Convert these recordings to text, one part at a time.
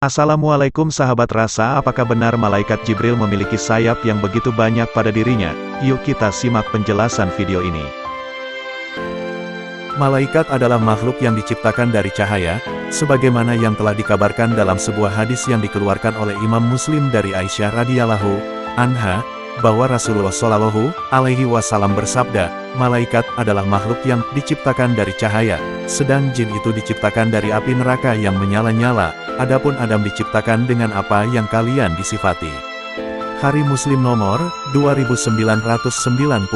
Assalamualaikum sahabat rasa, apakah benar malaikat Jibril memiliki sayap yang begitu banyak pada dirinya? Yuk kita simak penjelasan video ini. Malaikat adalah makhluk yang diciptakan dari cahaya, sebagaimana yang telah dikabarkan dalam sebuah hadis yang dikeluarkan oleh Imam Muslim dari Aisyah radhiyallahu anha, bahwa Rasulullah Shallallahu alaihi wasallam bersabda, malaikat adalah makhluk yang diciptakan dari cahaya, sedang jin itu diciptakan dari api neraka yang menyala-nyala, adapun Adam diciptakan dengan apa yang kalian disifati. Hari Muslim nomor 2996.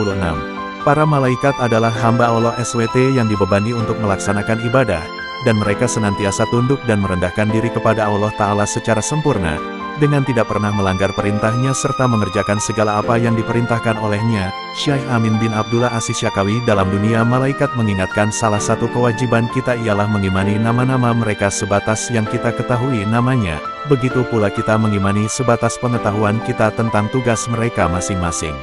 Para malaikat adalah hamba Allah SWT yang dibebani untuk melaksanakan ibadah, dan mereka senantiasa tunduk dan merendahkan diri kepada Allah Ta'ala secara sempurna, dengan tidak pernah melanggar perintahnya serta mengerjakan segala apa yang diperintahkan olehnya. Syekh Amin bin Abdullah As-Syakawi dalam dunia malaikat mengingatkan salah satu kewajiban kita ialah mengimani nama-nama mereka sebatas yang kita ketahui namanya, begitu pula kita mengimani sebatas pengetahuan kita tentang tugas mereka masing-masing.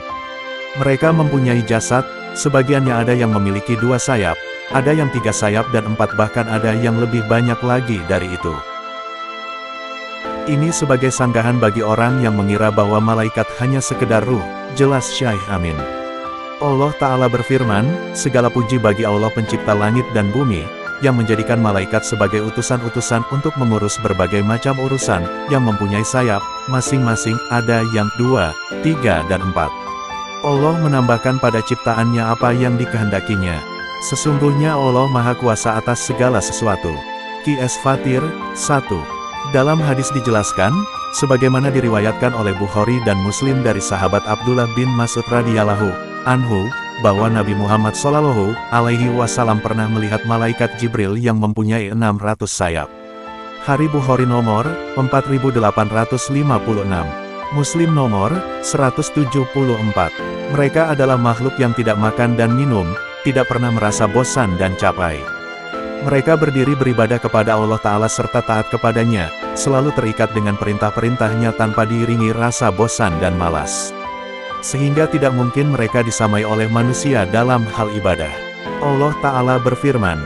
Mereka mempunyai jasad, sebagiannya ada yang memiliki 2 sayap, ada yang 3 sayap dan 4 bahkan ada yang lebih banyak lagi dari itu. Ini sebagai sanggahan bagi orang yang mengira bahwa malaikat hanya sekedar ruh, jelas Syekh Amin. Allah Ta'ala berfirman, segala puji bagi Allah pencipta langit dan bumi, yang menjadikan malaikat sebagai utusan-utusan untuk mengurus berbagai macam urusan, yang mempunyai sayap, masing-masing ada yang 2, 3 dan 4. Allah menambahkan pada ciptaannya apa yang dikehendakinya. Sesungguhnya Allah Maha Kuasa atas segala sesuatu. Qs Fatir 1. Dalam hadis dijelaskan, sebagaimana diriwayatkan oleh Bukhari dan Muslim dari sahabat Abdullah bin Mas'ud radhiyallahu anhu, bahwa Nabi Muhammad Shallallahu alaihi wasallam pernah melihat malaikat Jibril yang mempunyai 600 sayap. Hari Bukhari nomor 4856. Muslim nomor 174. Mereka adalah makhluk yang tidak makan dan minum, tidak pernah merasa bosan dan capek. Mereka berdiri beribadah kepada Allah Ta'ala serta taat kepadanya, selalu terikat dengan perintah-perintahnya tanpa diiringi rasa bosan dan malas. Sehingga tidak mungkin mereka disamai oleh manusia dalam hal ibadah. Allah Ta'ala berfirman,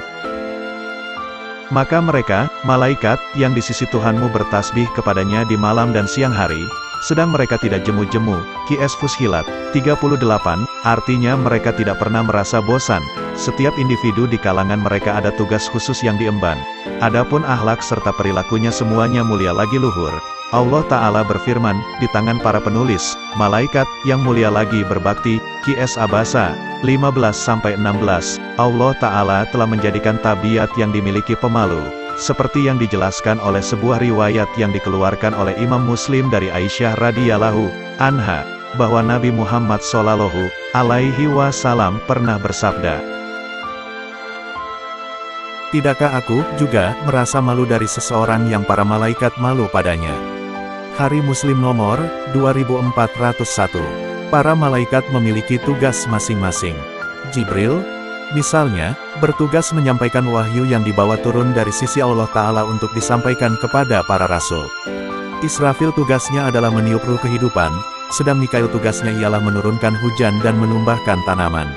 Maka mereka, malaikat, yang di sisi Tuhanmu bertasbih kepadanya di malam dan siang hari, sedang mereka tidak jemu-jemu. Qs Fussilat 38, artinya mereka tidak pernah merasa bosan. Setiap individu di kalangan mereka ada tugas khusus yang diemban. Adapun akhlak serta perilakunya semuanya mulia lagi luhur. Allah Ta'ala berfirman, di tangan para penulis, malaikat, yang mulia lagi berbakti. Qs Abasa 15-16, Allah Ta'ala telah menjadikan tabiat yang dimiliki pemalu, seperti yang dijelaskan oleh sebuah riwayat yang dikeluarkan oleh Imam Muslim dari Aisyah radhiyallahu anha, bahwa Nabi Muhammad Shallallahu alaihi wasallam pernah bersabda, tidakkah aku juga merasa malu dari seseorang yang para malaikat malu padanya? Hari Muslim nomor 2401. Para malaikat memiliki tugas masing-masing. Jibril, misalnya, bertugas menyampaikan wahyu yang dibawa turun dari sisi Allah Ta'ala untuk disampaikan kepada para rasul. Israfil tugasnya adalah meniup ruh kehidupan, sedang Mikail tugasnya ialah menurunkan hujan dan menumbuhkan tanaman.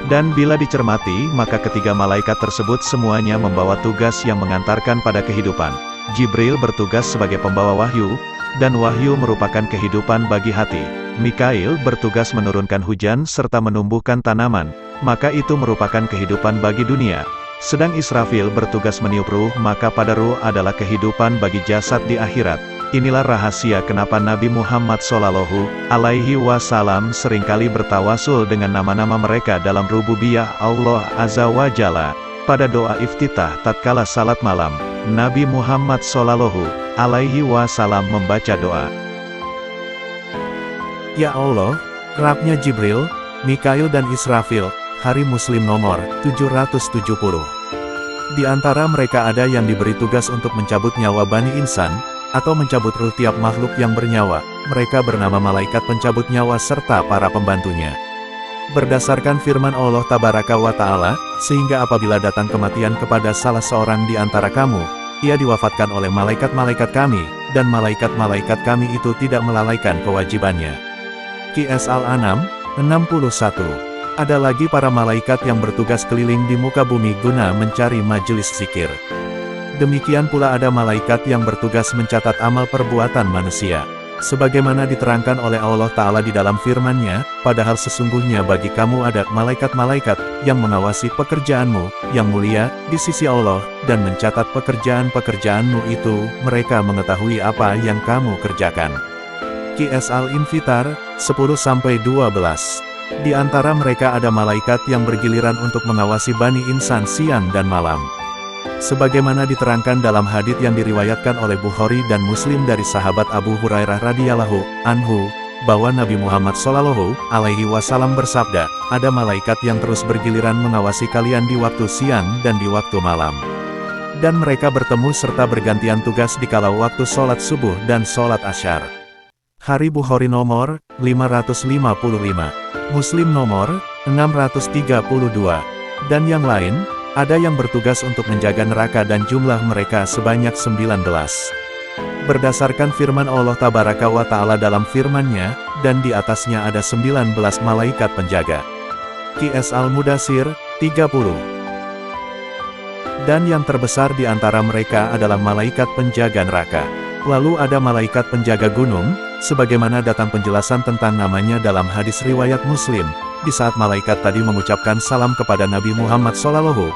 Dan bila dicermati, maka ketiga malaikat tersebut semuanya membawa tugas yang mengantarkan pada kehidupan. Jibril bertugas sebagai pembawa wahyu, dan wahyu merupakan kehidupan bagi hati. Mikail bertugas menurunkan hujan serta menumbuhkan tanaman, maka itu merupakan kehidupan bagi dunia. Sedang Israfil bertugas meniup ruh, maka pada ruh adalah kehidupan bagi jasad di akhirat. Inilah rahasia kenapa Nabi Muhammad Shallallahu alaihi wasallam seringkali bertawasul dengan nama-nama mereka dalam rububiyah Allah Azza wa Jalla. Pada doa iftitah tatkala salat malam, Nabi Muhammad Shallallahu alaihi wasallam membaca doa, Ya Allah, Rabbnya Jibril, Mikail dan Israfil. Hari Muslim nomor 770. Di antara mereka ada yang diberi tugas untuk mencabut nyawa Bani Insan, atau mencabut ruh tiap makhluk yang bernyawa. Mereka bernama malaikat pencabut nyawa serta para pembantunya. Berdasarkan firman Allah Tabaraka wa Ta'ala, sehingga apabila datang kematian kepada salah seorang di antara kamu, ia diwafatkan oleh malaikat-malaikat kami, dan malaikat-malaikat kami itu tidak melalaikan kewajibannya. Qs Al-An'am 61. Ada lagi para malaikat yang bertugas keliling di muka bumi guna mencari majelis zikir. Demikian pula ada malaikat yang bertugas mencatat amal perbuatan manusia. Sebagaimana diterangkan oleh Allah Ta'ala di dalam firman-Nya, padahal sesungguhnya bagi kamu ada malaikat-malaikat yang mengawasi pekerjaanmu, yang mulia di sisi Allah, dan mencatat pekerjaan-pekerjaanmu itu, mereka mengetahui apa yang kamu kerjakan. Qs Al-Infitar, 10-12. Di antara mereka ada malaikat yang bergiliran untuk mengawasi Bani Insan siang dan malam. Sebagaimana diterangkan dalam hadits yang diriwayatkan oleh Bukhari dan Muslim dari sahabat Abu Hurairah radhiyallahu anhu, bahwa Nabi Muhammad SAW bersabda, ada malaikat yang terus bergiliran mengawasi kalian di waktu siang dan di waktu malam. Dan mereka bertemu serta bergantian tugas di kala waktu sholat subuh dan sholat asyar. Hari Bukhari nomor 555, Muslim nomor 632, dan yang lain. Ada yang bertugas untuk menjaga neraka dan jumlah mereka sebanyak 19. Berdasarkan firman Allah Tabaraka wa Ta'ala dalam firman-Nya, dan di atasnya ada 19 malaikat penjaga. Qs Al-Mudathir, 30. Dan yang terbesar di antara mereka adalah malaikat penjaga neraka. Lalu ada malaikat penjaga gunung, sebagaimana datang penjelasan tentang namanya dalam hadis riwayat Muslim. Di saat malaikat tadi mengucapkan salam kepada Nabi Muhammad SAW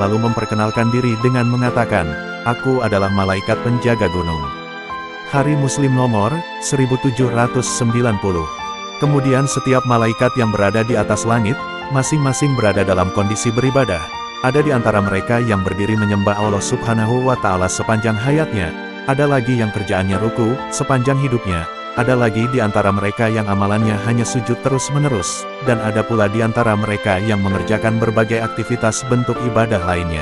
lalu memperkenalkan diri dengan mengatakan, aku adalah malaikat penjaga gunung. Hari Muslim nomor 1790. Kemudian setiap malaikat yang berada di atas langit, masing-masing berada dalam kondisi beribadah. Ada di antara mereka yang berdiri menyembah Allah Subhanahu wa Ta'ala sepanjang hayatnya, ada lagi yang kerjaannya ruku sepanjang hidupnya. Ada lagi di antara mereka yang amalannya hanya sujud terus-menerus, dan ada pula di antara mereka yang mengerjakan berbagai aktivitas bentuk ibadah lainnya.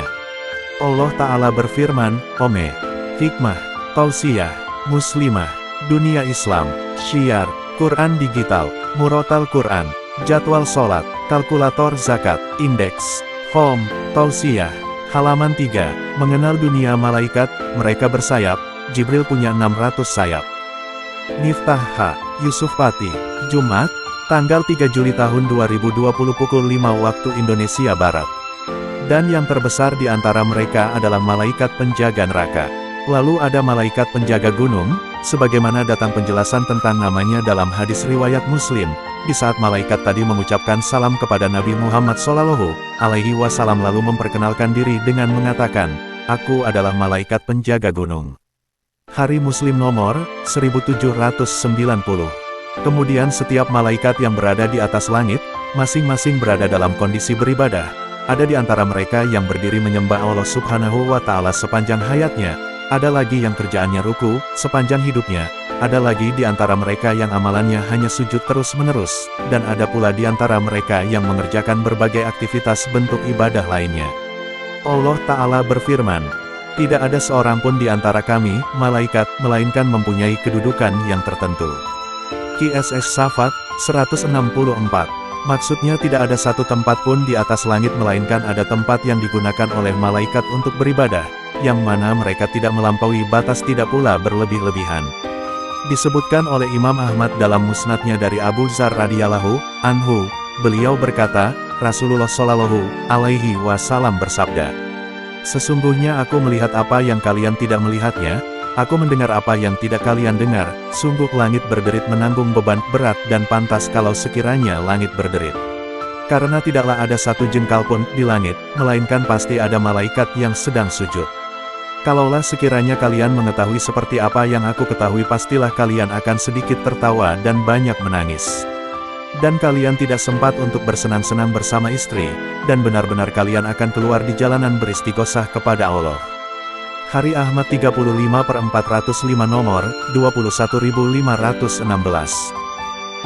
Allah Ta'ala berfirman, Ome, Hikmah, Tausiyah, Muslimah, Dunia Islam, Syiar, Quran Digital, Murotal Quran, Jadwal Sholat, Kalkulator Zakat, Indeks, Home, Tausiyah, Halaman 3, Mengenal Dunia Malaikat, Mereka Bersayap, Jibril punya 600 sayap. Miftah H. Yusuf Pati, Jumat, tanggal 3 Juli tahun 2020 pukul 5 waktu Indonesia Barat. Dan yang terbesar di antara mereka adalah malaikat penjaga neraka. Lalu ada malaikat penjaga gunung, sebagaimana datang penjelasan tentang namanya dalam hadis riwayat Muslim. Di saat malaikat tadi mengucapkan salam kepada Nabi Muhammad SAW lalu memperkenalkan diri dengan mengatakan, aku adalah malaikat penjaga gunung. Hari Muslim nomor 1790. Kemudian setiap malaikat yang berada di atas langit, masing-masing berada dalam kondisi beribadah. Ada di antara mereka yang berdiri menyembah Allah Subhanahu wa Ta'ala sepanjang hayatnya, ada lagi yang kerjaannya ruku sepanjang hidupnya, ada lagi di antara mereka yang amalannya hanya sujud terus-menerus, dan ada pula di antara mereka yang mengerjakan berbagai aktivitas bentuk ibadah lainnya. Allah Ta'ala berfirman, tidak ada seorang pun di antara kami, malaikat, melainkan mempunyai kedudukan yang tertentu. Qss Safat, 164. Maksudnya tidak ada satu tempat pun di atas langit melainkan ada tempat yang digunakan oleh malaikat untuk beribadah, yang mana mereka tidak melampaui batas tidak pula berlebih-lebihan. Disebutkan oleh Imam Ahmad dalam musnadnya dari Abu Dzar radhiyallahu anhu, beliau berkata, Rasulullah SAW bersabda, sesungguhnya aku melihat apa yang kalian tidak melihatnya, aku mendengar apa yang tidak kalian dengar, sungguh langit berderit menanggung beban berat dan pantas kalau sekiranya langit berderit. Karena tidaklah ada satu jengkal pun di langit, melainkan pasti ada malaikat yang sedang sujud. Kalaulah sekiranya kalian mengetahui seperti apa yang aku ketahui pastilah kalian akan sedikit tertawa dan banyak menangis. Dan kalian tidak sempat untuk bersenang-senang bersama istri, dan benar-benar kalian akan keluar di jalanan beristighosah kepada Allah. Hari Ahmad 35/405 nomor 21516.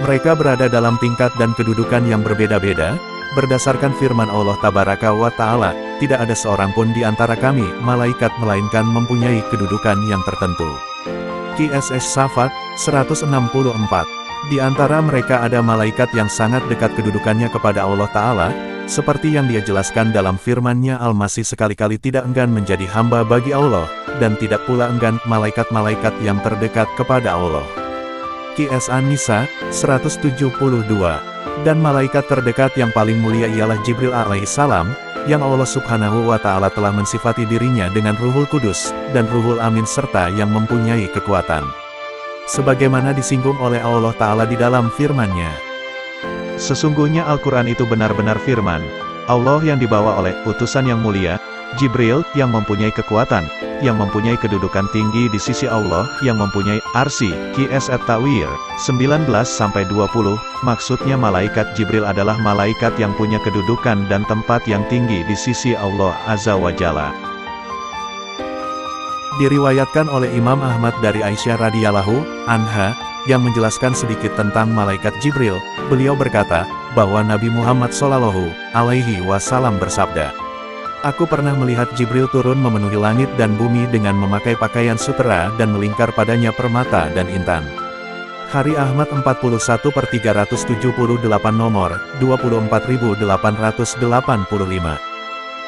Mereka berada dalam tingkat dan kedudukan yang berbeda-beda, berdasarkan firman Allah Tabaraka wa Ta'ala, tidak ada seorang pun di antara kami, malaikat melainkan mempunyai kedudukan yang tertentu. Qss Safat, 164. Di antara mereka ada malaikat yang sangat dekat kedudukannya kepada Allah Ta'ala, seperti yang dia jelaskan dalam firman-Nya Al-Masih sekali-kali tidak enggan menjadi hamba bagi Allah, dan tidak pula enggan malaikat-malaikat yang terdekat kepada Allah. Qs An-Nisa, 172. Dan malaikat terdekat yang paling mulia ialah Jibril alaihissalam, yang Allah subhanahu wa ta'ala telah mensifati dirinya dengan Ruhul Kudus, dan Ruhul Amin serta yang mempunyai kekuatan. Sebagaimana disinggung oleh Allah Ta'ala di dalam firman-Nya. Sesungguhnya Al-Quran itu benar-benar firman Allah yang dibawa oleh utusan yang mulia, Jibril, yang mempunyai kekuatan, yang mempunyai kedudukan tinggi di sisi Allah, yang mempunyai arsy. Qs At-Tawir, 19-20, maksudnya malaikat Jibril adalah malaikat yang punya kedudukan dan tempat yang tinggi di sisi Allah Azza wa Jalla. Diriwayatkan oleh Imam Ahmad dari Aisyah radhiyallahu anha, yang menjelaskan sedikit tentang malaikat Jibril. Beliau berkata, bahwa Nabi Muhammad SAW bersabda, "Aku pernah melihat Jibril turun memenuhi langit dan bumi dengan memakai pakaian sutera dan melingkar padanya permata dan intan." Hari Ahmad 41/378 nomor, 24885.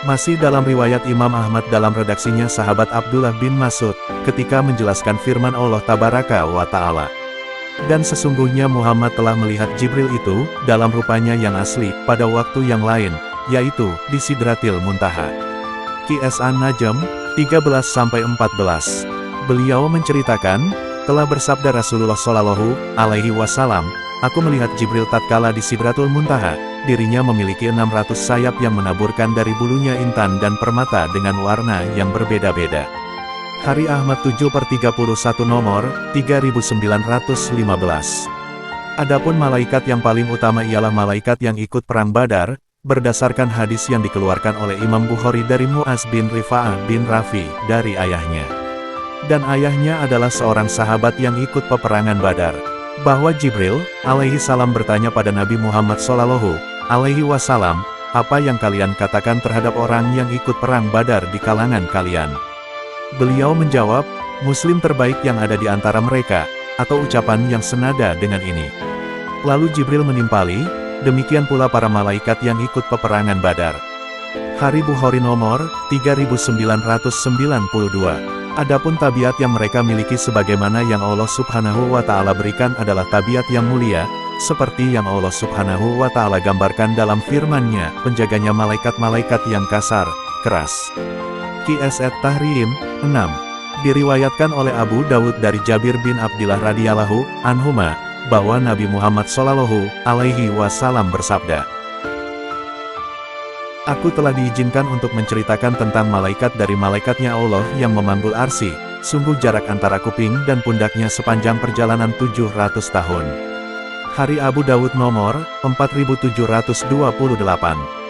Masih dalam riwayat Imam Ahmad dalam redaksinya sahabat Abdullah bin Mas'ud, ketika menjelaskan firman Allah Tabaraka wa Ta'ala. Dan sesungguhnya Muhammad telah melihat Jibril itu, dalam rupanya yang asli, pada waktu yang lain, yaitu, di Sidratil Muntaha. Qs An-Najm, 13-14. Beliau menceritakan, telah bersabda Rasulullah Shallallahu Alaihi Wasallam, "Aku melihat Jibril tatkala di Sidratul Muntaha, dirinya memiliki 600 sayap yang menaburkan dari bulunya intan dan permata dengan warna yang berbeda-beda." Hari Ahmad 7/31 nomor, 3915. Adapun malaikat yang paling utama ialah malaikat yang ikut perang Badar, berdasarkan hadis yang dikeluarkan oleh Imam Bukhari dari Mu'az bin Rifa'ah bin Rafi, dari ayahnya. Dan ayahnya adalah seorang sahabat yang ikut peperangan Badar. Bahwa Jibril, alaihi salam bertanya pada Nabi Muhammad Shallallahu Alaihi Wasallam, "Apa yang kalian katakan terhadap orang yang ikut perang Badar di kalangan kalian?" Beliau menjawab, "Muslim terbaik yang ada di antara mereka," atau ucapan yang senada dengan ini. Lalu Jibril menimpali, demikian pula para malaikat yang ikut peperangan Badar. Hari Bukhari nomor, 3992. Adapun tabiat yang mereka miliki sebagaimana yang Allah subhanahu wa ta'ala berikan adalah tabiat yang mulia, seperti yang Allah subhanahu wa ta'ala gambarkan dalam firman-Nya, penjaganya malaikat-malaikat yang kasar, keras. Qs At-Tahrim, 6. Diriwayatkan oleh Abu Dawud dari Jabir bin Abdillah radhiyallahu anhuma, bahwa Nabi Muhammad Shallallahu Alaihi Wasallam bersabda, "Aku telah diizinkan untuk menceritakan tentang malaikat dari malaikatnya Allah yang memanggul arsy, sungguh jarak antara kuping dan pundaknya sepanjang perjalanan 700 tahun. Hari Abu Dawud nomor, 4728.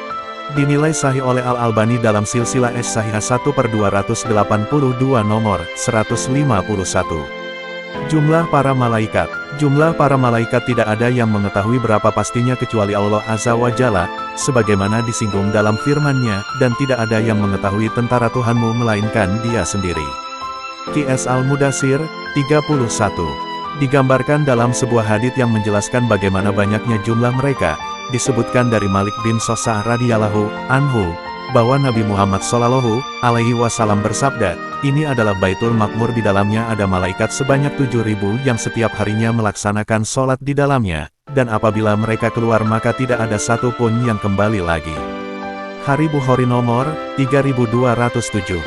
Dinilai sahih oleh Al-Albani dalam silsilah As-Sahihah 1/282 nomor, 151. Jumlah para malaikat. Jumlah para malaikat tidak ada yang mengetahui berapa pastinya kecuali Allah Azza wa Jalla, sebagaimana disinggung dalam firman-Nya, dan tidak ada yang mengetahui tentara Tuhanmu melainkan Dia sendiri. Qs Al-Mudaththir, 31. Digambarkan dalam sebuah hadits yang menjelaskan bagaimana banyaknya jumlah mereka, disebutkan dari Malik bin Sosah radhiyallahu anhu, bahwa Nabi Muhammad Shallallahu Alaihi Wasallam bersabda, "Ini adalah Baitul Makmur, di dalamnya ada malaikat sebanyak 7.000 yang setiap harinya melaksanakan sholat di dalamnya, dan apabila mereka keluar maka tidak ada satupun yang kembali lagi." Hari Bukhari nomor, 3207.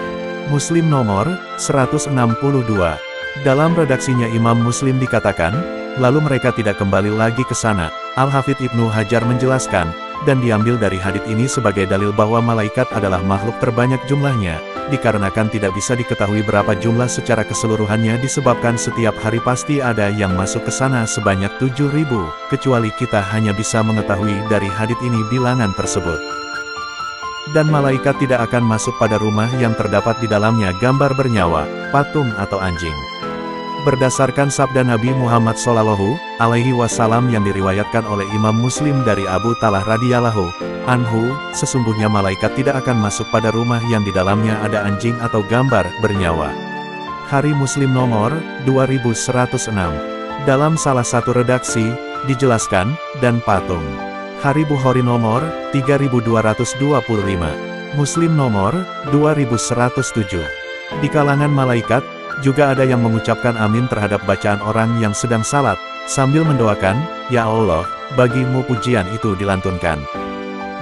Muslim nomor, 162. Dalam redaksinya Imam Muslim dikatakan, lalu mereka tidak kembali lagi ke sana. Al-Hafidz Ibnu Hajar menjelaskan, dan diambil dari hadits ini sebagai dalil bahwa malaikat adalah makhluk terbanyak jumlahnya, dikarenakan tidak bisa diketahui berapa jumlah secara keseluruhannya disebabkan setiap hari pasti ada yang masuk ke sana sebanyak 7.000, kecuali kita hanya bisa mengetahui dari hadits ini bilangan tersebut. Dan malaikat tidak akan masuk pada rumah yang terdapat di dalamnya gambar bernyawa, patung atau anjing. Berdasarkan sabda Nabi Muhammad Shallallahu Alaihi Wasallam yang diriwayatkan oleh Imam Muslim dari Abu Talhah radhiyallahu anhu, sesungguhnya malaikat tidak akan masuk pada rumah yang di dalamnya ada anjing atau gambar bernyawa. Hari Muslim nomor 2106. Dalam salah satu redaksi, dijelaskan, dan patung. Hari Bukhari nomor 3225. Muslim nomor 2107. Di kalangan malaikat, juga ada yang mengucapkan amin terhadap bacaan orang yang sedang salat, sambil mendoakan, "Ya Allah, bagimu pujian," itu dilantunkan.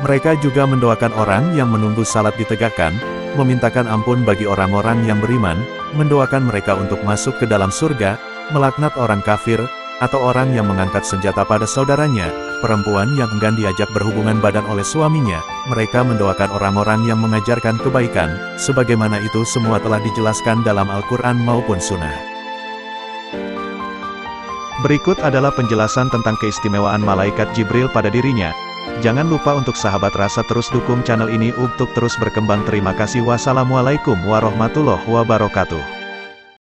Mereka juga mendoakan orang yang menunggu salat ditegakkan, memintakan ampun bagi orang-orang yang beriman, mendoakan mereka untuk masuk ke dalam surga, melaknat orang kafir, atau orang yang mengangkat senjata pada saudaranya, perempuan yang enggan diajak berhubungan badan oleh suaminya. Mereka mendoakan orang-orang yang mengajarkan kebaikan, sebagaimana itu semua telah dijelaskan dalam Al-Quran maupun Sunnah. Berikut adalah penjelasan tentang keistimewaan malaikat Jibril pada dirinya. Jangan lupa untuk sahabat rasa terus dukung channel ini untuk terus berkembang. Terima kasih. Wassalamualaikum warahmatullahi wabarakatuh.